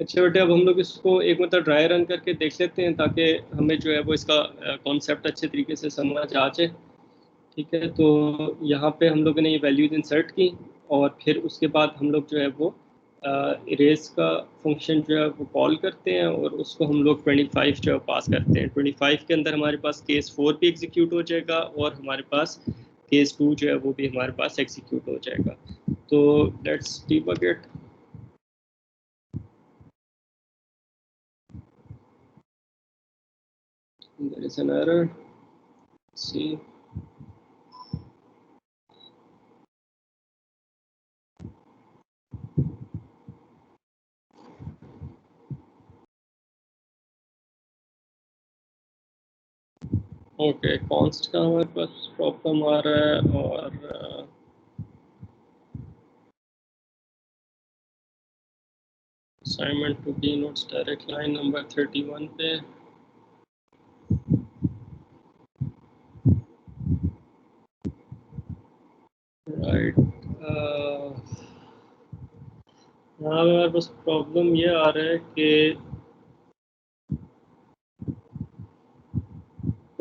अच्छा बेटे, अब हम लोग इसको एक मतलब ड्राई रन करके देख लेते हैं ताकि हमें जो है वो इसका कॉन्सेप्ट अच्छे तरीके से समझ आ जाए। ठीक है, तो यहाँ पे हम लोगों ने ये वैल्यूज इंसर्ट की और फिर उसके बाद हम लोग जो है वो इरेज का फंक्शन जो है वो कॉल करते हैं और उसको हम लोग 25 जो है पास करते हैं। 25 के अंदर हमारे पास केस 4 भी एग्जीक्यूट हो जाएगा और हमारे पास केस 2 जो है वो भी हमारे पास एग्जीक्यूट हो जाएगा। तो let's debug it. There is an error, see. Okay, const का हमारे पास प्रॉब्लम आ रहा है और assignment to be notes direct line number 31 पे। राइट, यहाँ पे हमारे पास प्रॉब्लम ये आ रहा है कि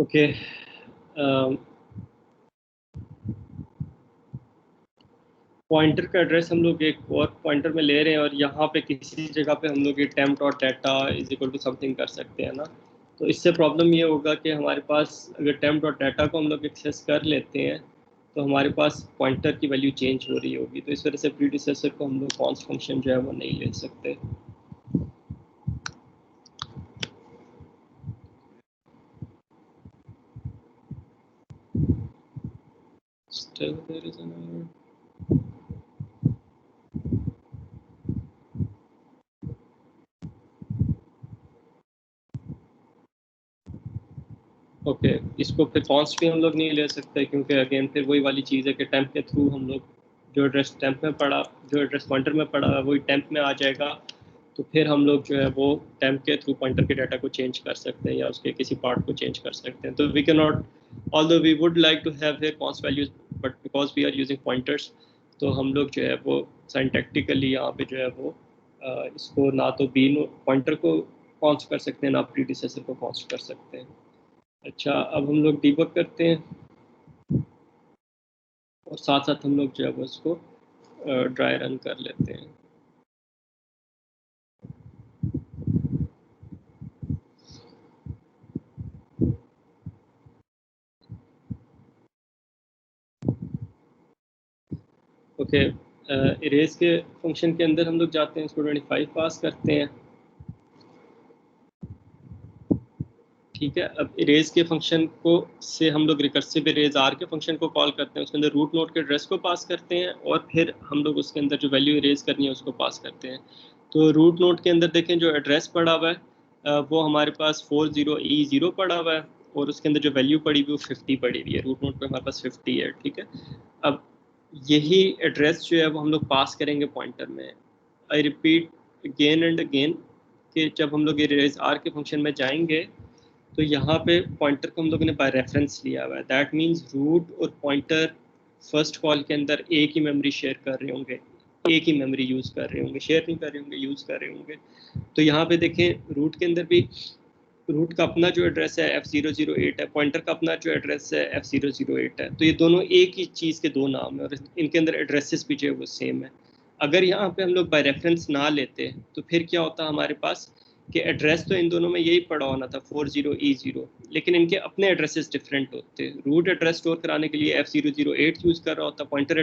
ओके, पॉइंटर का एड्रेस हम लोग एक और पॉइंटर में ले रहे हैं और यहाँ पे किसी जगह पे हम लोग ये temp dot data is equal to something कर सकते हैं ना। तो इससे प्रॉब्लम ये होगा कि हमारे पास अगर temp डॉट डाटा को हम लोग एक्सेस कर लेते हैं तो हमारे पास पॉइंटर की वैल्यू चेंज हो रही होगी, तो इस वजह से प्रीडिसेसर को हम लोग कॉन्स्ट फंक्शन जो है वो नहीं ले सकते। Still there is an error. Okay, इसको फिर कॉन्स्ट भी हम लोग नहीं ले सकते क्योंकि अगेन फिर वही वाली चीज़ है कि टेम्प के थ्रू हम लोग जो एड्रेस टेम्प में पड़ा, जो एड्रेस पॉइंटर में पड़ा है वही टेम्प में आ जाएगा। तो फिर हम लोग जो है वो टेम्प के थ्रू पॉइंटर के डाटा को चेंज कर सकते हैं या उसके किसी पार्ट को चेंज कर सकते हैं। तो we can not, although we would like to have a const values, but because we are using pointers तो हम लोग जो है वो सिंटैक्टिकली यहाँ पे जो है वो इसको ना तो बी पॉइंटर को कॉन्स्ट कर सकते हैं ना प्रीडिसेसर को कॉन्स्ट कर सकते हैं। अच्छा, अब हम लोग डीबग करते हैं और साथ साथ हम लोग जो है वो इसको ड्राई रन कर लेते हैं। ओके, इरेज के फंक्शन के अंदर हम लोग जाते हैं, इसको 25 पास करते हैं। ठीक है, अब इरेज के फंक्शन को से हम लोग रिकर्सिव इरेज आर के फंक्शन को कॉल करते हैं, उसके अंदर रूट नोड के एड्रेस को पास करते हैं और फिर हम लोग उसके अंदर जो वैल्यू इरेज करनी है उसको पास करते हैं। तो रूट नोड के अंदर देखें जो एड्रेस पड़ा हुआ है वो हमारे पास 40E0 पड़ा हुआ है और उसके अंदर जो वैल्यू पड़ी हुई वो 50 पड़ी हुई है। रूट नोड पे हमारे पास 50 है। ठीक है, अब यही एड्रेस जो है वो हम लोग पास करेंगे पॉइंटर में। I repeat again and again कि जब हम लोग इरेज आर के फंक्शन में जाएंगे तो यहाँ पे पॉइंटर को हम लोगों ने बाय रेफरेंस लिया हुआ है। दैट मीन्स रूट और पॉइंटर फर्स्ट कॉल के अंदर एक ही मेमोरी शेयर कर रहे होंगे, एक ही मेमोरी यूज़ कर रहे होंगे, शेयर नहीं कर रहे होंगे, यूज़ कर रहे होंगे। तो यहाँ पे देखें रूट के अंदर भी रूट का अपना जो एड्रेस है F008 है, पॉइंटर का अपना जो एड्रेस है F008 है। तो ये दोनों एक ही चीज़ के दो नाम है और इनके अंदर एड्रेसेस भी जो है वो सेम है। अगर यहाँ पे हम लोग बाय रेफरेंस ना लेते तो फिर क्या होता हमारे पास कि एड्रेस तो इन दोनों में यही पड़ा होना था 40E0, लेकिन इनके अपने एड्रेसेस डिफरेंट होते। रूट एड्रेस स्टोर कराने के लिए F008 यूज़ कर रहा होता, पॉइंटर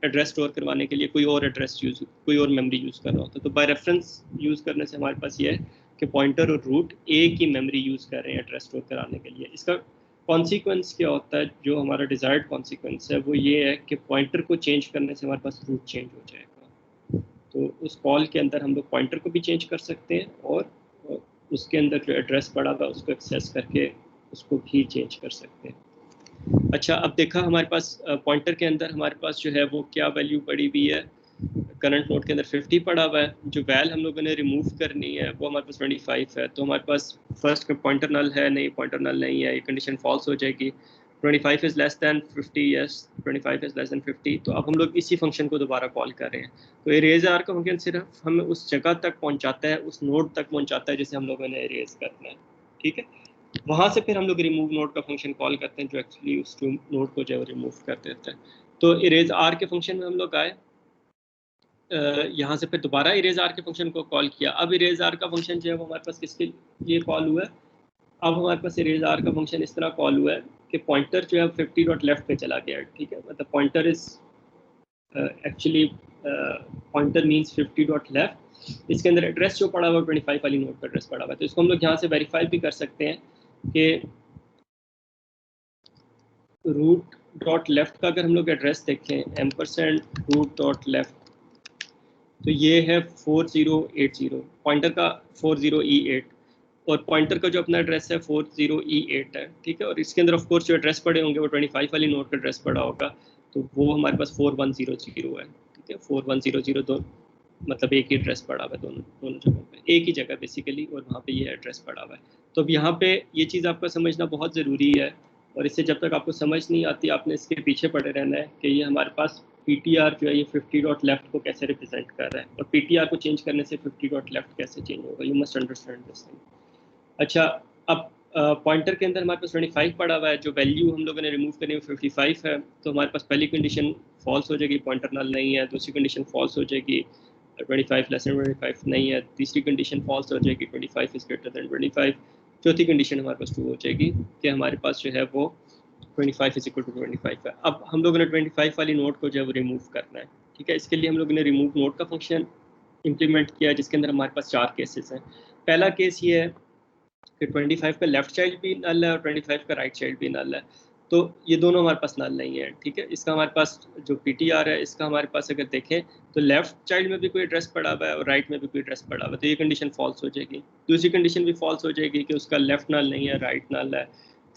एड्रेस स्टोर करवाने के लिए कोई और एड्रेस यूज़, कोई और मेमोरी यूज़ कर रहा होता। तो बाय रेफरेंस यूज़ करने से हमारे पास ये है कि पॉइंटर और रूट एक ही मेमोरी यूज़ कर रहे हैं एड्रेस स्टोर कराने के लिए। इसका कॉन्सिक्वेंस क्या होता है, जो हमारा डिजायर्ड कॉन्सिक्वेंस है वो ये है कि पॉइंटर को चेंज करने से हमारे पास रूट चेंज हो जाएगा। तो उस कॉल के अंदर हम लोग पॉइंटर को भी चेंज कर सकते हैं और उसके अंदर जो एड्रेस पड़ा था उसको एक्सेस करके उसको भी चेंज कर सकते हैं। अच्छा, अब देखा हमारे पास पॉइंटर के अंदर हमारे पास जो है वो क्या वैल्यू पड़ी हुई है, करंट नोड के अंदर 50 पड़ा हुआ है। जो वैल हम लोगों ने रिमूव करनी है वो हमारे पास 25 है। तो हमारे पास फर्स्ट पॉइंटर नल है नहीं, पॉइंटर नल नहीं है, ये कंडीशन फॉल्स हो जाएगी। 25 is less than 50, yes 25 is less then 50, तो अब हम लोग इसी फंक्शन को दोबारा कॉल कर रहे हैं। तो इरेज आर का फंक्शन सिर्फ हमें उस जगह तक पहुंचाता है, उस नोड तक पहुंचाता है जिसे हम लोगों ने इरेज करना है, ठीक है। वहाँ से फिर हम लोग रिमूव नोड का फंक्शन कॉल करते हैं जो एक्चुअली उस नोड को जो है रिमूव कर देता है। तो इरेज आर के फंक्शन में हम लोग आए, यहाँ से फिर दोबारा इरेज आर के फंक्शन को कॉल किया। अब इरेज आर का फंक्शन जो है वो हमारे पास किसके लिए कॉल हुआ है, अब हमारे पास इरेज आर का फंक्शन इस तरह कॉल हुआ है कि पॉइंटर जो है 50 डॉट लेफ्ट पे चला गया है, ठीक है। मतलब pointer is actually pointer means 50 dot left, इसके अंदर एड्रेस जो पड़ा हुआ है 25 वाली नोड का एड्रेस पड़ा हुआ है। तो इसको हम लोग यहाँ से वेरीफाई भी कर सकते हैं कि रूट डॉट लेफ्ट का अगर हम लोग एड्रेस देखें %रूट डॉट लेफ्ट, तो ये है 4080, पॉइंटर का 40E8 और पॉइंटर का जो अपना एड्रेस है 40E8 है, ठीक है। और इसके अंदर ऑफ कोर्स जो एड्रेस पड़े होंगे वो 25 वाली नोड का एड्रेस पड़ा होगा, तो वो हमारे पास 4100 है, ठीक है। 4100 दो मतलब एक ही एड्रेस पड़ा हुआ है दोनों जगहों पे, एक ही जगह बेसिकली, और वहाँ पे ये एड्रेस पड़ा हुआ है। तो अब यहाँ पे ये चीज़ आपका समझना बहुत ज़रूरी है, और इससे जब तक आपको समझ नहीं आती आपने इसके पीछे पड़े रहना है कि ये हमारे पास PTR जो है ये 50 डॉट लेफ्ट को कैसे रिप्रेजेंट कर रहा है, और PTR को चेंज करने से 50 डॉट लेफ्ट कैसे चेंज होगा। You must understand this thing. अच्छा, अब पॉइंटर के अंदर हमारे पास 25 पड़ा हुआ है, जो वैल्यू हम लोगों ने रिमूव करनी है 55 है, तो हमारे पास पहली कंडीशन फॉल्स हो जाएगी, पॉइंटर नल नहीं है। दूसरी कंडीशन फॉल्स हो जाएगी, 25 लेस देन 25 नहीं है। तीसरी कंडीशन फॉल्स हो जाएगी, 25 इज ग्रेटर देन 25। चौथी कंडीशन हमारे पास ट्रू हो जाएगी कि हमारे पास जो है वो 25 इज इक्वल टू 25 है। अब हम लोगों ने 25 वाली नोट को जो है वो रिमूव करना है, ठीक है। इसके लिए हम लोगों ने रिमूव नोट का फंक्शन इम्प्लीमेंट किया, जिसके अंदर हमारे पास 4 केसेस हैं। पहला केस ये है कि 25 का लेफ्ट चाइल्ड भी नल है और 25 का राइट चाइल्ड भी नल है, तो ये दोनों हमारे पास नल नहीं है, ठीक है। इसका हमारे पास जो PTR है, इसका हमारे पास अगर देखें तो लेफ्ट चाइल्ड में भी कोई एड्रेस पड़ा हुआ है और राइट में भी कोई एड्रेस पड़ा हुआ है, तो ये कंडीशन फॉल्स हो जाएगी। दूसरी कंडीशन भी फॉल्स हो जाएगी कि उसका लेफ्ट नल नहीं है, राइट नल है।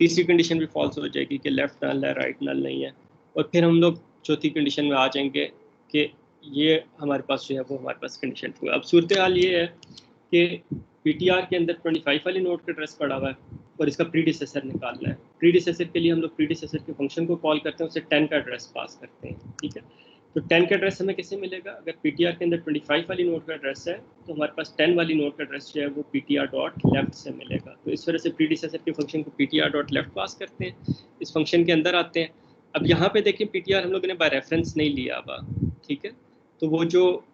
तीसरी कंडीशन भी फॉल्स हो जाएगी कि लेफ्ट नल है, राइट नल नहीं है। और फिर हम लोग चौथी कंडीशन में आ जाएंगे कि ये हमारे पास जो है वो हमारे पास कंडीशन ट्रू है। अब सूरत हाल ये है कि PTR के अंदर 25 वाली नोड का एड्रेस पड़ा हुआ है और इसका प्रीडिसेसर निकालना है। प्रीडिसेसर के लिए हम लोग प्रीडिसेसर के फंक्शन को कॉल करते हैं, उसे 10 का एड्रेस पास करते हैं, ठीक है। तो 10 का एड्रेस हमें कैसे मिलेगा, अगर PTR के अंदर 25 वाली नोड का एड्रेस है तो हमारे पास 10 वाली नोड का एड्रेस जो है वो PTR डॉट लेफ्ट से मिलेगा। तो इस वजह से प्रीडिसेसर के फंक्शन को PTR डॉट लेफ्ट पास करते हैं, इस फंक्शन के अंदर आते हैं। अब यहाँ पे देखें PTR हम लोगों ने बाय रेफरेंस नहीं लिया हुआ, ठीक है। तो वो जो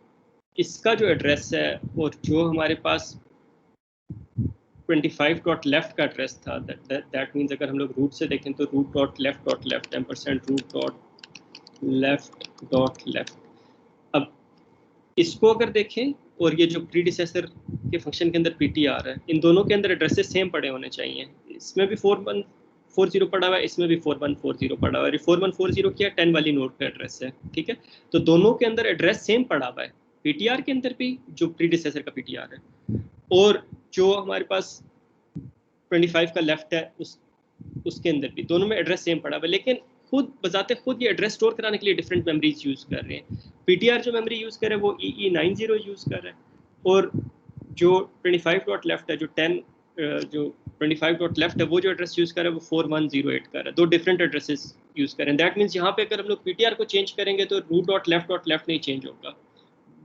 इसका जो एड्रेस है और जो हमारे पास 25 डॉट लेफ्ट का एड्रेस था, दैट मीन्स अगर हम लोग रूट से देखें तो root dot left ampersand root dot left. अब इसको अगर देखें और ये जो प्रीडिसेसर के फंक्शन के अंदर PTR है, इन दोनों के अंदर एड्रेसेस सेम पड़े होने चाहिए। इसमें भी 4140 पड़ा हुआ है, इसमें भी 4140 पड़ा हुआ है। 4140 क्या 10 वाली नोड का एड्रेस है, ठीक है। तो दोनों के अंदर एड्रेस सेम पड़ा हुआ है, PTR के अंदर भी जो प्रीडिसेसर का PTR है और जो हमारे पास 25 का लेफ्ट है उसके अंदर भी, दोनों में एड्रेस सेम पड़ा हुआ है। लेकिन खुद बजाते खुद ये एड्रेस स्टोर कराने के लिए डिफरेंट मेमोरीज यूज कर रहे हैं। PTR जो मेमोरी यूज कर रहा है वो EE90 यूज कर रहा है और जो 25 डॉट लेफ्ट है, जो 25 डॉट लेफ्ट है वो जो एड्रेस यूज कर रहा है वो 4108 कर रहा है। दो डिफरेंट एड्रेसेस यूज कर रहे हैं। दैट मीन्स यहाँ पे अगर हम लोग PTR को चेंज करेंगे तो रूट डॉट लेफ्ट नहीं चेंज होगा,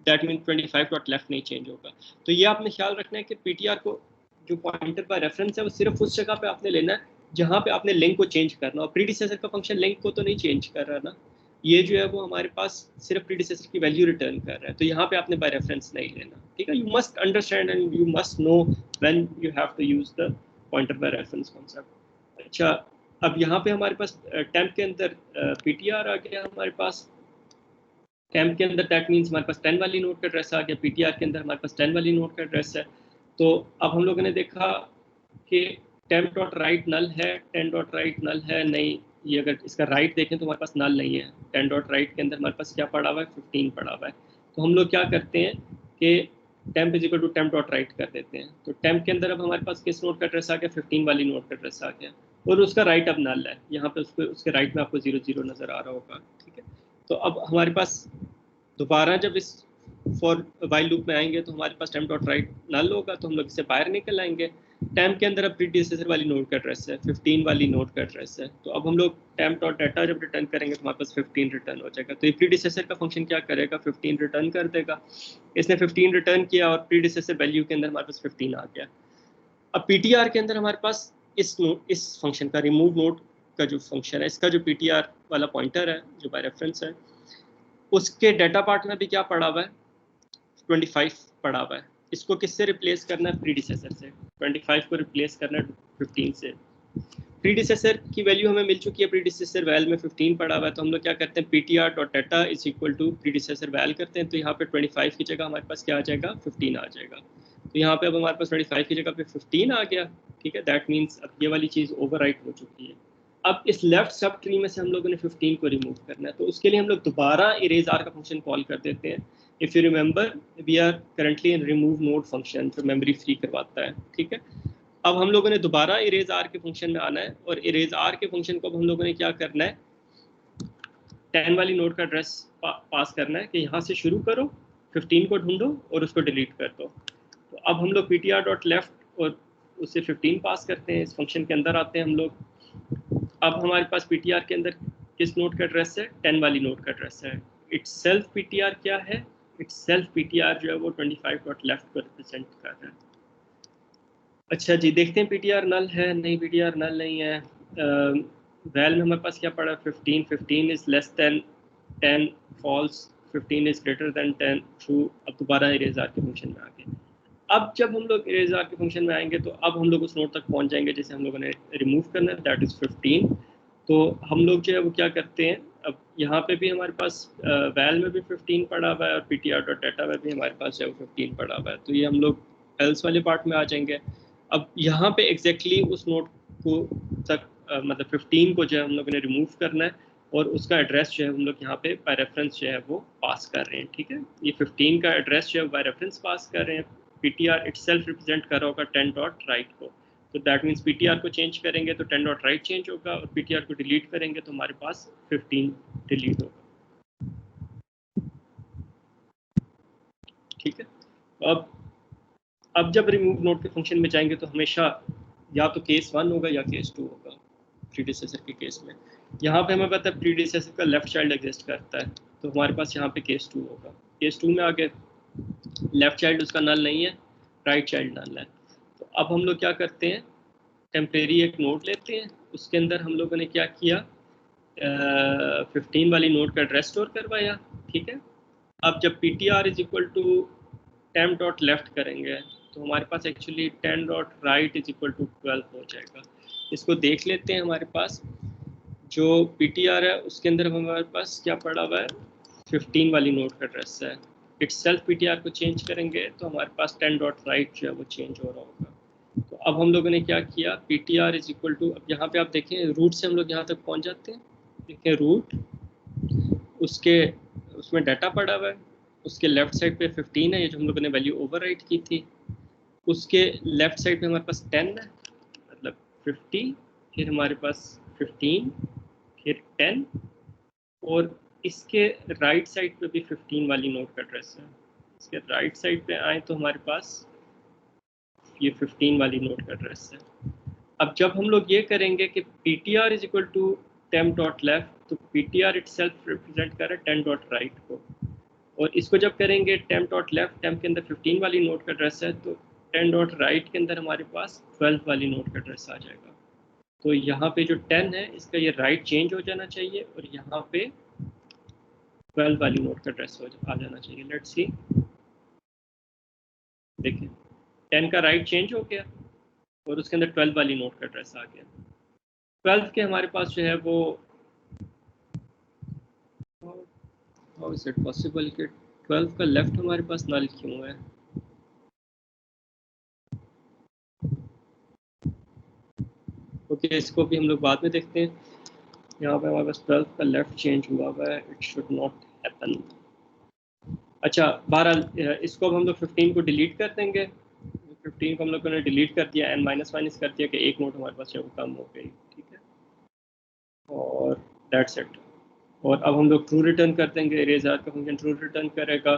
दैट मीन 25 डॉट लेफ्ट नहीं चेंज होगा। तो ये आपने ख्याल रखना है कि PTR को जो पॉइंटर बाय रेफरेंस है वो सिर्फ उस जगह पे आपने लेना है जहाँ पे आपने लिंक को चेंज करना, और प्रीडिसेसर का फंक्शन लिंक को तो नहीं चेंज कर रहा ना, ये जो है वो हमारे पास सिर्फ प्रीडिसेसर की वैल्यू रिटर्न कर रहा है। तो यहाँ पे आपने बाय रेफरेंस नहीं लेना, ठीक है। You must understand and you must know when you have to use the pointer by reference concept. अच्छा, अब यहाँ पे हमारे पास टेम्प के अंदर PTR आ गया हमारे पास। टेम्प के अंदर दैट मीन्स हमारे पास 10 वाली नोड का एड्रेस आ गया, PTR के अंदर हमारे पास 10 वाली नोड का एड्रेस है। तो अब हम लोगों ने देखा कि टेम्प डॉट राइट नल है, 10 डॉट राइट नल है नहीं। ये अगर इसका राइट देखें तो हमारे पास नल नहीं है। 10 डॉट राइट के अंदर हमारे पास क्या पड़ा हुआ है, 15 पड़ा हुआ है। तो हम लोग क्या करते हैं कि temp is equal to temp dot right कर देते हैं। तो टेम्प के अंदर अब हमारे पास किस नोड का एड्रेस आ गया, 15 वाली नोड का एड्रेस आ गया और उसका राइट अब नल है। यहाँ पे उसके राइट में आपको 00 नज़र आ रहा होगा, ठीक है। तो अब हमारे पास दोबारा जब इस फॉर वाइल लूप में आएंगे तो हमारे पास टेम्प डॉट राइट नल होगा, तो हम लोग इससे बाहर निकल आएंगे। टेम्प के अंदर अब प्रीडिसेसर वाली नोड का एड्रेस है, 15 वाली नोड का एड्रेस है। तो अब हम लोग टेम्प डॉट डाटा जब रिटर्न करेंगे तो हमारे पास 15 रिटर्न हो जाएगा। तो ये प्रीडिसेसर का फंक्शन क्या करेगा, 15 रिटर्न कर देगा। इसने 15 रिटर्न किया और प्रीडिसेसर वैल्यू के अंदर हमारे पास 15 आ गया। अब पीटीआर के अंदर हमारे पास इस फंक्शन का रिमूव नोड का जो फंक्शन है, इसका जो पीटीआर वाला पॉइंटर है जो बाय रेफरेंस है, उसके डाटा पार्ट में भी क्या पड़ा हुआ है, 25 पड़ा हुआ है। इसको किससे रिप्लेस करना है, प्रीडिसेसर से। 25 को रिप्लेस करना है 15 से। प्रीडिसेसर की वैल्यू हमें मिल चुकी है, प्रीडिसेसर वैल में 15 पड़ा हुआ है। तो हम लोग क्या करते हैं, PTR dot data is equal to predecessor val करते हैं। तो यहाँ पे 25 की जगह हमारे पास क्या आ जाएगा, 15 आ जाएगा। तो यहाँ पे अब हमारे पास 25 की जगह पे 15 आ गया। ठीक है, दैट मीन्स अब ये वाली चीज़ ओवरराइट हो चुकी है। अब इस लेफ्ट सब ट्री में से हम लोगों ने 15 को रिमूव करना है। तो उसके लिए हम लोग दोबारा इरेज आर का फंक्शन कॉल कर देते हैं। If you remember, we are currently in remove node function जो मेमोरी फ्री करवाता है। ठीक है, अब हम लोगों ने दोबारा इरेज आर के फंक्शन में आना है और इरेज आर के फंक्शन को अब हम लोगों ने क्या करना है, 10 वाली नोड का एड्रेस पास करना है कि यहाँ से शुरू करो, 15 को ढूंढो और उसको डिलीट कर दो। तो अब हम लोग ptr डॉट लेफ्ट और उससे 15 पास करते हैं। इस फंक्शन के अंदर आते हैं हम लोग। अब हमारे पास ptr के अंदर किस नोड का एड्रेस है, 10 वाली नोड का एड्रेस है। इट्स सेल्फ ptr क्या है, इट्स सेल्फ ptr जो है वो 25 डॉट लेफ्ट को रिप्रेजेंट कर रहा है। अच्छा जी, देखते हैं ptr नल है, नहीं ptr नल नहीं है। वैल में हमारे पास क्या पड़ा, 15, 15 is less than 10, false, 15 is greater than 10, true. अब दोबारा इरेजर के फंक्शन में आ गए। अब जब हम लोग इरेजर के फंक्शन में आएंगे तो अब हम लोग उस नोड तक पहुंच जाएंगे जिसे हम लोगों ने रिमूव करना है, दैट इज 15। तो हम लोग जो है वो क्या करते हैं, अब यहाँ पे भी हमारे पास वैल में भी 15 पड़ा हुआ है और ptr डॉट डाटा में भी हमारे पास जो है वो 15 पड़ा हुआ है। तो ये हम लोग एल्स वाले पार्ट में आ जाएंगे। अब यहाँ पे एग्जैक्टली उस नोड को तक मतलब 15 को जो है हम लोगों ने रिमूव करना है और उसका एड्रेस जो है हम लोग यहाँ पे बाय रेफरेंस जो है वो पास कर रहे हैं। ठीक है, ये 15 का एड्रेस जो है बाय रेफरेंस पास कर रहे हैं। पीटीआर इटसेल्फ रिप्रेजेंट कर रहा होगा 10 डॉट राइट को। तो दैट मीन्स पीटीआर को चेंज करेंगे तो 10 डॉट राइट चेंज होगा और पीटीआर को डिलीट करेंगे तो हमारे पास 15 डिलीट होगा। ठीक है, अब जब रिमूव नोड के फंक्शन में जाएंगे तो हमेशा या तो केस 1 होगा या केस 2 होगा प्रीडिसेसर के केस में। यहाँ पे हमें पता है प्रीडिसेसर का लेफ्ट चाइल्ड एग्जिस्ट करता है, तो हमारे पास यहाँ पे केस 2 होगा। केस 2 में आगे लेफ्ट चाइल्ड उसका नल नहीं है, राइट चाइल्ड नल है। तो अब हम लोग क्या करते हैं, टेम्परेरी एक नोड लेते हैं, उसके अंदर हम लोगों ने क्या किया, 15 वाली नोड का एड्रेस स्टोर करवाया। ठीक है, अब जब ptr is equal to temp dot left करेंगे तो हमारे पास actually 10 dot right is equal to 12 हो जाएगा। इसको देख लेते हैं, हमारे पास जो ptr है उसके अंदर हमारे पास क्या पड़ा हुआ है, 15 वाली नोड का एड्रेस है। इटसेल्फ ptr को चेंज करेंगे तो हमारे पास 10 डॉट राइट जो है वो चेंज हो रहा होगा। तो अब हम लोगों ने क्या किया, ptr इज इक्वल टू, अब यहाँ पे आप देखें रूट से हम लोग यहाँ तक पहुँच जाते हैं। देखें रूट, उसमें डाटा पड़ा हुआ है, उसके लेफ्ट साइड पे 15 है, ये जो हम लोगों ने वैल्यू ओवरराइट की थी। उसके लेफ्ट साइड पे हमारे पास 10 है, मतलब 50, फिर हमारे पास 15, फिर 10, और इसके राइट साइड पे भी 15 वाली नोड का एड्रेस है। इसके राइट साइड पे आए तो हमारे पास ये 15 वाली नोड का एड्रेस है। अब जब हम लोग ये करेंगे कि ptr is equal to temp dot left, तो ptr इटसेल्फ रिप्रेजेंट कर रहा है 10 डॉट राइट को, और इसको जब करेंगे टेम्प डॉट लेफ्ट, टेम्प के अंदर 15 वाली नोड का एड्रेस है, तो 10 डॉट राइट के अंदर हमारे पास 12 वाली नोड का एड्रेस आ जाएगा। तो यहाँ पे जो 10 है इसका ये राइट चेंज हो जाना चाहिए और यहाँ पे 12 वाली नोड का एड्रेस आ जाना चाहिए। लेट्स सी, देखिए 10 का राइट चेंज हो गया और उसके अंदर 12 वाली नोड का एड्रेस आ गया। 12 के हमारे पास जो है वो, हाउ इज इट पॉसिबल कि 12 का लेफ्ट हमारे पास नल क्यों है। ओके, इसको भी हम लोग बाद में देखते हैं। यहाँ पे हमारे पास 12 का लेफ्ट चेंज हुआ है, इट शुड नॉट हैपन। अच्छा, बहरहाल इसको अब हम लोग 15 को डिलीट कर देंगे। 15 को हम लोगों ने डिलीट कर दिया, n माइनस माइनस कर दिया कि एक नोट हमारे पास जो कम हो गई। ठीक है, और दैट्स इट। और अब हम लोग ट्रू रिटर्न कर देंगे, इरेजर का फंक्शन ट्रू रिटर्न करेगा,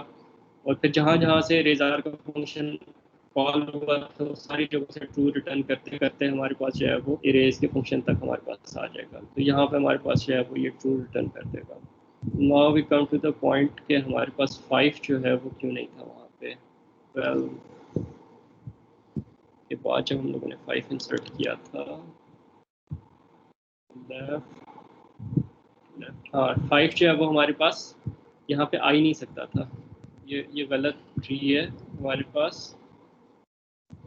और फिर जहाँ जहाँ से इरेजर का फंक्शन कॉल हुआ तो सारी जगह से ट्रू रिटर्न करते करते हमारे पास जो है वो इरेज के फंक्शन तक हमारे पास आ जाएगा। तो यहाँ पे हमारे पास जो है वो ये ट्रू रिटर्न कर देगा। Now we come to the point कि हमारे पास 5 जो है वो क्यों नहीं था वहाँ पे। 12 के बाद जब हम लोगों ने 5 इंसर्ट किया था, हाँ 5 जो है वो हमारे पास यहाँ पे आ ही नहीं सकता था। ये गलत ट्री है हमारे पास।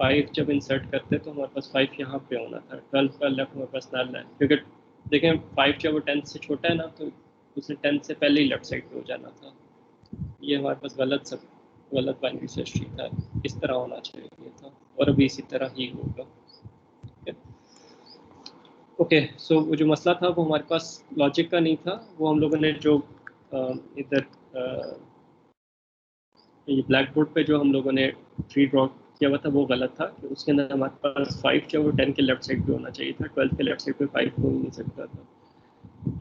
5 जब इंसर्ट करते तो हमारे पास 5 यहाँ पे होना था। 12 का लेफ्ट हमारे पास नल है, क्योंकि देखें 5 जब वो 10 से छोटा है ना, तो उसे 10 से पहले ही लेफ्ट साइड पे हो जाना था। ये हमारे पास गलत बाइनरी सर्च ट्री था, इस तरह होना चाहिए था, और अभी इसी तरह ही होगा। ओके, सो वो जो मसला था वो हमारे पास लॉजिक का नहीं था, वो हम लोगों ने जो इधर ये ब्लैक बोर्ड पे जो हम लोगों ने ट्री ड्रॉ किया हुआ था वो गलत था, कि उसके अंदर हमारे पास 5 जो वो 10 के लेफ्ट साइड पे होना चाहिए था, 12 के लेफ्ट साइड पे 5 हो ही नहीं सकता था।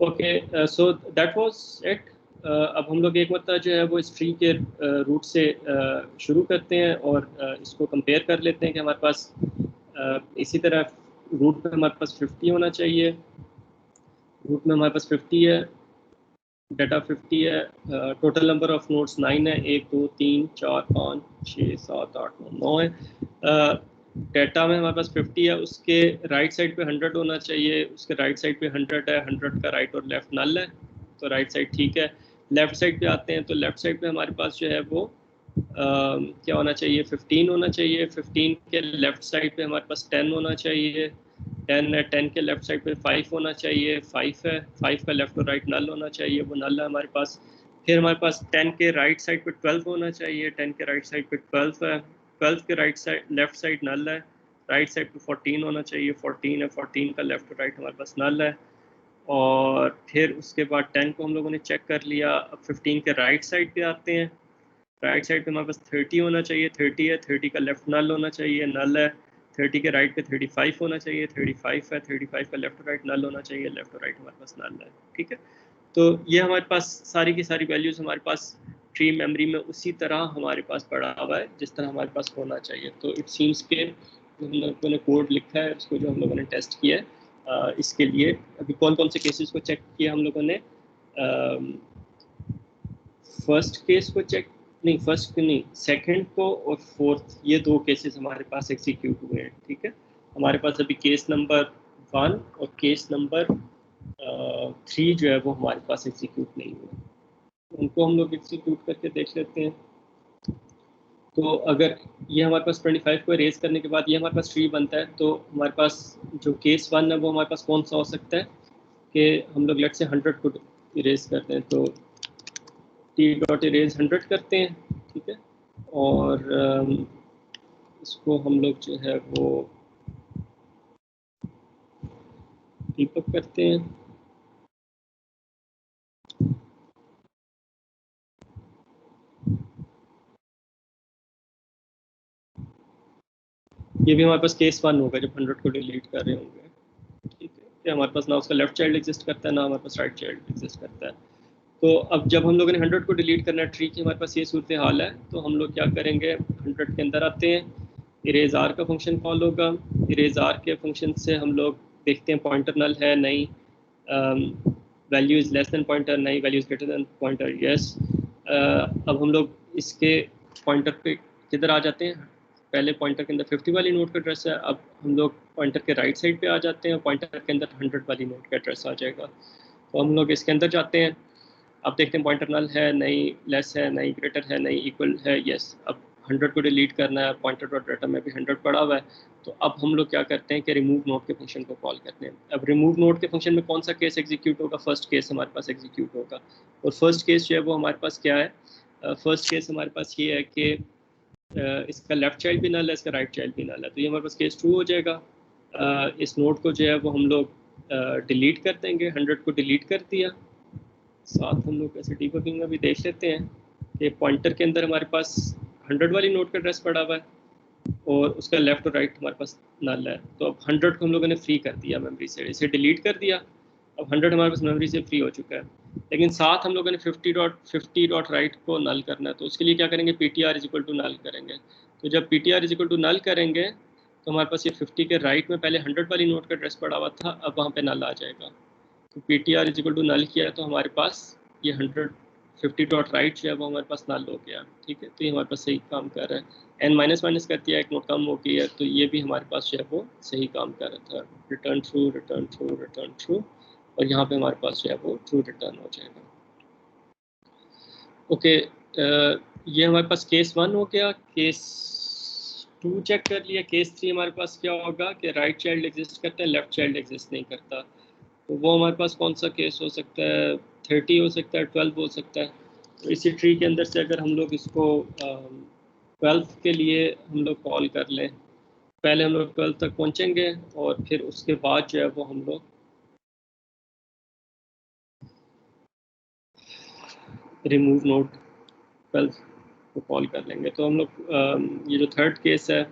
Okay, so that was it. अब हम लोग एक मतलब जो है वो इस ट्री के रूट से शुरू करते हैं और इसको कंपेयर कर लेते हैं कि हमारे पास इसी तरह रूट पे हमारे पास 50 होना चाहिए। रूट में हमारे पास 50 है, डाटा 50 है, टोटल नंबर ऑफ नोड्स 9 है, 1 2 3 4 5 6 7 8 9 है। डाटा में हमारे पास 50 है, उसके राइट साइड पे 100 होना चाहिए, उसके राइट साइड पे 100 है, 100 का राइट और लेफ्ट नल है, तो राइट साइड ठीक है। लेफ्ट साइड पे आते हैं, तो लेफ्ट साइड पे हमारे पास जो है वो क्या होना चाहिए, 15 होना चाहिए। 15 के लेफ्ट साइड पे हमारे पास 10 होना चाहिए, 10 है, 10 के लेफ्ट साइड पे 5 होना चाहिए, 5 है, 5 का लेफ्ट और राइट नल होना चाहिए, वो नल है हमारे पास। फिर हमारे पास 10 के राइट साइड पे 12 होना चाहिए, 10 के राइट साइड पे 12 है, 12 के राइट साइड लेफ्ट साइड नल है, राइट साइड पे 14 होना चाहिए, 14 है, 14 का लेफ्ट और राइट हमारे पास नल है। और फिर उसके बाद 10 को हम लोगों ने चेक कर लिया। अब 15 के राइट साइड पे आते हैं, राइट साइड पे हमारे पास 30 होना चाहिए, 30 है, 30 का लेफ्ट नल होना चाहिए, नल है। 30 के राइट पे 35 होना चाहिए, 35 है, 35 का लेफ्ट और राइट नल होना चाहिए, लेफ्ट और राइट हमारे पास नल है। ठीक है, तो ये हमारे पास सारी की सारी वैल्यूज़ हमारे पास ट्री मेमोरी में उसी तरह हमारे पास पड़ा हुआ है जिस तरह हमारे पास होना चाहिए। तो इट सीम्स के हम लोगों ने कोड लिखा है, उसको जो हम लोगों ने टेस्ट किया है, इसके लिए अभी कौन कौन से केसेस को चेक किया हम लोगों ने। फर्स्ट केस को चेक नहीं, फर्स्ट नहीं, सेकंड को और फोर्थ, ये दो केसेस हमारे पास एग्जीक्यूट हुए हैं। ठीक है, हमारे पास अभी केस नंबर 1 और केस नंबर 3 जो है वो हमारे पास एग्जीक्यूट नहीं हुए, उनको हम लोग एग्जीक्यूट करके देख लेते हैं। तो अगर ये हमारे पास 25 को इरेज करने के बाद ये हमारे पास ट्री बनता है, तो हमारे पास जो केस 1 है वो हमारे पास कौन सा हो सकता है कि हम लोग लेट से 100 को इरेज करते हैं, तो टी डॉट इरेज 100 करते हैं। ठीक है, और इसको हम लोग जो है वो डीबग करते हैं। ये भी हमारे पास केस 1 होगा जब 100 को डिलीट कर रहे होंगे। ठीक है, कि हमारे पास ना उसका लेफ्ट चाइल्ड एग्जिस्ट करता है ना हमारे पास राइट चाइल्ड एग्जिस्ट करता है। तो अब जब हम लोगों ने 100 को डिलीट करना है ट्री की, हमारे पास ये सूरत हाल है, तो हम लोग क्या करेंगे, 100 के अंदर आते हैं, इरेज आर का फंक्शन कॉल होगा। इरेज आर के फंक्शन से हम लोग देखते हैं पॉइंटर नल है नहीं, value is less than pointer नहीं, value is greater than pointer yes. अब हम लोग इसके पॉइंटर पे किधर आ जाते हैं, पहले पॉइंटर के अंदर 50 वाली नोट का एड्रेस है, अब हम लोग पॉइंटर के राइट साइड पे आ जाते हैं, पॉइंटर के अंदर 100 वाली नोट का एड्रेस आ जाएगा। तो हम लोग इसके अंदर जाते हैं, अब देखते हैं पॉइंटर नल है नहीं, लेस है नहीं, ग्रेटर है नहीं, इक्वल है यस। अब 100 को डिलीट करना है, पॉइंटर डॉट डाटा में भी 100 पड़ा हुआ है, तो अब हम लोग क्या करते हैं कि रिमूव नोड के फंक्शन को कॉल करते हैं। अब रिमूव नोड के फंक्शन में कौन सा केस एग्जीक्यूट होगा, फर्स्ट केस हमारे पास एग्जीक्यूट होगा। और फर्स्ट केस जो है वो हमारे पास क्या है, फर्स्ट केस हमारे पास ये है कि इसका लेफ्ट चाइल्ड भी नल है, इसका राइट चाइल्ड भी नल है, तो ये हमारे पास केस ट्रू हो जाएगा। इस नोड को जो है वो हम लोग डिलीट कर देंगे, 100 को डिलीट कर दिया। साथ हम लोग ऐसे डीबगिंग में भी देख लेते हैं कि पॉइंटर के अंदर हमारे पास 100 वाली नोट का एड्रेस पड़ा हुआ है और उसका लेफ्ट और राइट हमारे पास नल है। तो अब 100 को हम लोगों ने फ्री कर दिया मेमोरी से, इसे डिलीट कर दिया, अब 100 हमारे पास मेमोरी से फ्री हो चुका है। लेकिन साथ हम लोगों ने 50.50.राइट को नल करना है, तो उसके लिए क्या करेंगे, PTR is equal to null करेंगे। तो जब PTR is equal to null करेंगे तो हमारे पास ये 50 के राइट में पहले 100 वाली नोट का एड्रेस पड़ा हुआ था, अब वहाँ पे नल आ जाएगा। तो PTR is equal to null किया तो हमारे पास ये 150.राइट जो है वो हमारे पास नल हो गया, ठीक है। तो ये हमारे पास सही काम कर रहा है। एन माइनस माइनस कर दिया, एक नोट कम हो गई है, तो ये भी हमारे पास जो है वो सही काम कर रहा था। Return true, return true, return true, और यहाँ पे हमारे पास जो है वो ट्रू रिटर्न हो जाएगा। ओके, ये हमारे पास केस 1 हो गया। केस 2 चेक कर लिया। केस 3 हमारे पास क्या होगा कि राइट चाइल्ड एग्जिस्ट करता है, लेफ्ट चाइल्ड एग्जिस्ट नहीं करता। तो वो हमारे पास कौन सा केस हो सकता है, 30 हो सकता है, 12 हो सकता है। तो इसी ट्री के अंदर से अगर हम लोग इसको 12 के लिए हम लोग कॉल कर लें, पहले हम लोग 12 तक पहुंचेंगे और फिर उसके बाद जो है वो हम लोग रिमूव नोट 12 को कॉल कर लेंगे। तो हम लोग ये जो थर्ड केस है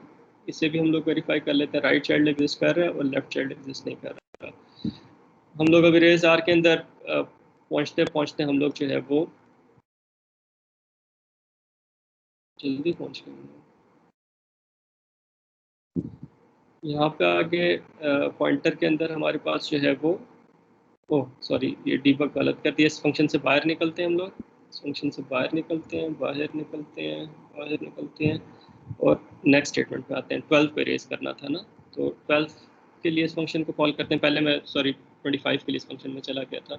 इसे भी हम लोग वेरीफाई कर लेते हैं, राइट चाइल्ड एग्जिस्ट कर रहा है और लेफ्ट चाइल्ड एग्जिस्ट नहीं कर रहा। हम लोग अभी रेज आर के अंदर पहुंचते पहुंचते हम लोग जो है वो जल्दी पहुंच गए। यहाँ पे आगे पॉइंटर के अंदर हमारे पास जो है वो, ओह सॉरी, ये डीबग गलत कर दिया। इस फंक्शन से बाहर निकलते हैं हम लोग, इस फंक्शन से बाहर निकलते हैं, बाहर निकलते हैं, बाहर निकलते हैं, और नेक्स्ट स्टेटमेंट पे आते हैं। 12 पे रेज करना था ना, तो 12 के लिए इस फंक्शन को कॉल करते हैं। पहले मैं सॉरी 25 के लिए इस फंक्शन में चला गया था।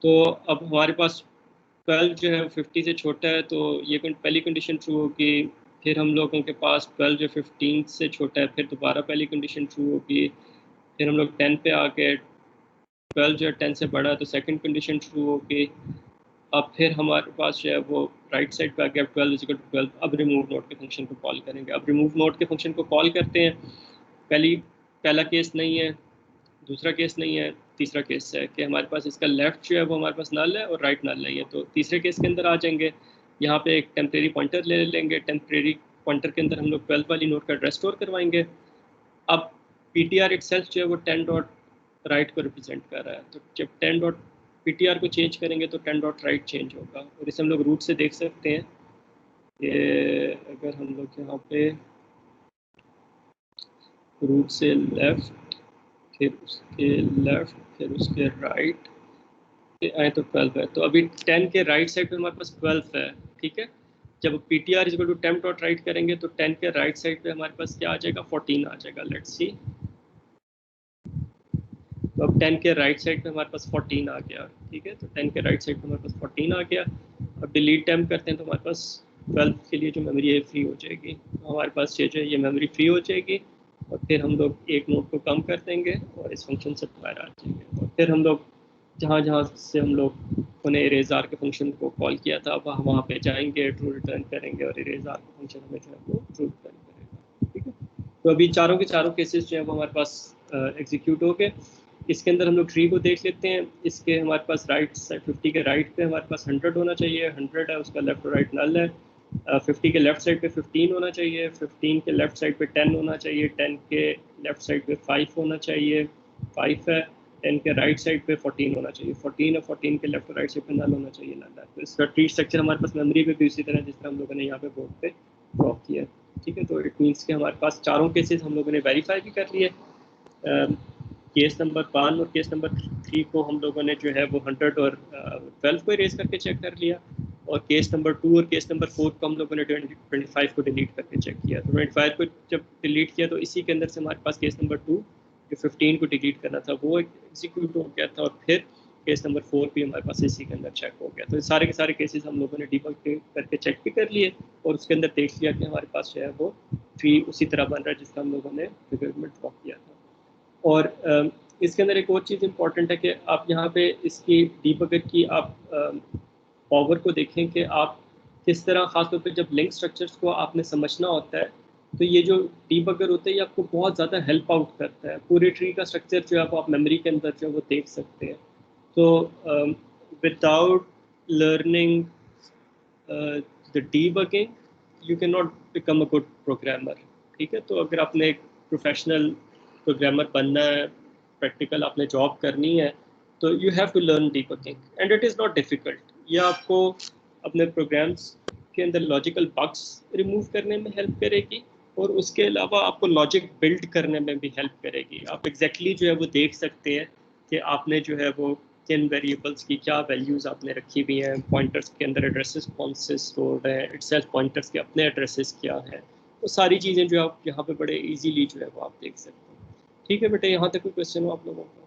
तो अब हमारे पास 12 जो है 50 से छोटा है, तो ये पहली कंडीशन ट्रू होगी। फिर हम लोगों के पास 12 जो 15 से छोटा है, फिर दोबारा पहली कंडीशन ट्रू होगी। फिर हम लोग 10 पे आ गए, 12 जो है 10 से बड़ा है, तो सेकंड कंडीशन ट्रू होगी। अब फिर हमारे पास जो है वो राइट साइड पे आ गया 12 इज इक्वल टू 12। अब रिमूव नोट के फंक्शन को कॉल करेंगे। अब रिमूव नोट के फंक्शन को कॉल करते हैं। पहला केस नहीं है, दूसरा केस नहीं है, तीसरा केस है कि हमारे पास इसका लेफ्ट जो है वो हमारे पास नल है और राइट नल नहीं है। तो तीसरे केस के अंदर आ जाएंगे, यहाँ पे एक टेम्परेरी पॉइंटर ले लेंगे। टेम्परेरी पॉइंटर के अंदर हम लोग 12 वाली नोट का एड्रेस स्टोर करवाएंगे। अब पीटीआर इटसेल्फ जो है वो 10 डॉट राइट को रिप्रेजेंट कर रहा है, तो जब 10 डॉट पीटीआर को चेंज करेंगे तो 10 डॉट राइट चेंज होगा। और इसे हम लोग रूट से देख सकते हैं। ये अगर हम लोग यहाँ पे रूट से लेफ्ट, फिर उसके लेफ्ट, फिर उसके राइट आए तो 12 है। तो अभी 10 के राइट साइड पे हमारे पास 12 है, ठीक है। जब P T R equal to 10 dot right करेंगे तो 10 के राइट साइड पे हमारे पास क्या आ जाएगा, 14 आ जाएगा। लेट्स सी, तो अब 10 के राइट साइड पे हमारे पास 14 आ गया, ठीक है। तो 10 के राइट साइड पे हमारे पास 14 आ गया। अब डिलीट टैम करते हैं तो हमारे पास 12 के लिए जो मेमोरी है फ्री हो जाएगी। तो हमारे पास ये मेमोरी फ्री हो जाएगी, और फिर हम लोग एक नोट को कम कर देंगे और इस फंक्शन से बाहर आ जाएंगे। और फिर हम लोग जहाँ जहाँ से हम लोग ने इरेजार के फंक्शन को कॉल किया था वहाँ पे जाएंगे, ट्रू रिटर्न करेंगे, और इरेजार का फंक्शन हमें जो है वो ट्रू रिटर्न करेगा, ठीक है। तो अभी चारों के चारों केसेस जो है वो हमारे पास एग्जीक्यूट हो गए। इसके अंदर हम लोग ट्री को देख लेते हैं। इसके हमारे पास राइट साइड 50 के राइट पे हमारे पास 100 होना चाहिए, 100 है, उसका लेफ्ट और राइट नल है। 50 के लेफ्ट साइड पे 15 होना चाहिए, 15 के लेफ्ट साइड पे 10 होना चाहिए, 10 के लेफ्ट साइड पे 5 होना चाहिए, 5 है। 10 के राइट साइड पे 14 होना चाहिए, 14 है। 14 के लेफ्ट और राइट साइड पे नल होना चाहिए, नल है। तो इसका ट्री स्ट्रक्चर हमारे पास मेमोरी पे भी उसी तरह जिस तरह हम लोगों ने यहाँ पे बोर्ड पे ड्रॉ किया है, ठीक है। तो इट मीन्स कि हमारे पास चारों केसेस हम लोगों ने वेरीफाई भी कर लिए। केस नंबर 1 और केस नंबर 3 को हम लोगों ने जो है वो 100 और 12 को इरेज करके चेक कर लिया, और केस नंबर 2 और केस नंबर 4 को हम लोगों ने 25 को डिलीट करके चेक किया। तो 25 को जब डिलीट किया तो इसी के अंदर से हमारे पास केस नंबर 2 जो 15 को डिलीट करना था वो एग्जीक्यूट हो गया था, और फिर केस नंबर 4 भी हमारे पास इसी के अंदर चेक हो गया। तो सारे के सारे केसेस हम लोगों ने डीबग करके चेक भी कर लिए, और उसके अंदर देख लिया कि हमारे पास जो है वो ट्री उसी तरह बन रहा है जिसका हम लोगों ने फिगर में ड्रॉ किया था। और इसके अंदर एक और चीज़ इंपॉर्टेंट है कि आप यहाँ पे इसकी डीबगर की आप पावर को देखें कि आप किस तरह, ख़ासतौर पे जब लिंक स्ट्रक्चर्स को आपने समझना होता है, तो ये जो डीबगर होता है ये आपको बहुत ज़्यादा हेल्प आउट करता है। पूरे ट्री का स्ट्रक्चर जो है आप मेमोरी के अंदर जो है वो देख सकते हैं। तो without learning the debugging you can not become a good programmer, ठीक है। तो अगर आपने एक प्रोफेशनल प्रोग्रामर बनना है, प्रैक्टिकल आपने जॉब करनी है, तो you have to learn debugging and it is not difficult. ये आपको अपने प्रोग्राम्स के अंदर लॉजिकल बग्स रिमूव करने में हेल्प करेगी और उसके अलावा आपको लॉजिक बिल्ड करने में भी हेल्प करेगी। आप एग्जैक्टली जो है वो देख सकते हैं कि आपने जो है वो किन वेरिएबल्स की क्या वैल्यूज़ आपने रखी हुई हैं, पॉइंटर्स के अंदर एड्रेसेस कौन से स्टोर्ड हैं, इटसेल्फ पॉइंटर्स के अपने एड्रेसेस क्या हैं, वो सारी चीज़ें जो आप यहाँ पे बड़े इजीली जो है वो आप देख सकते हैं। ठीक है बेटे, यहाँ तक कोई क्वेश्चन हो आप लोगों का?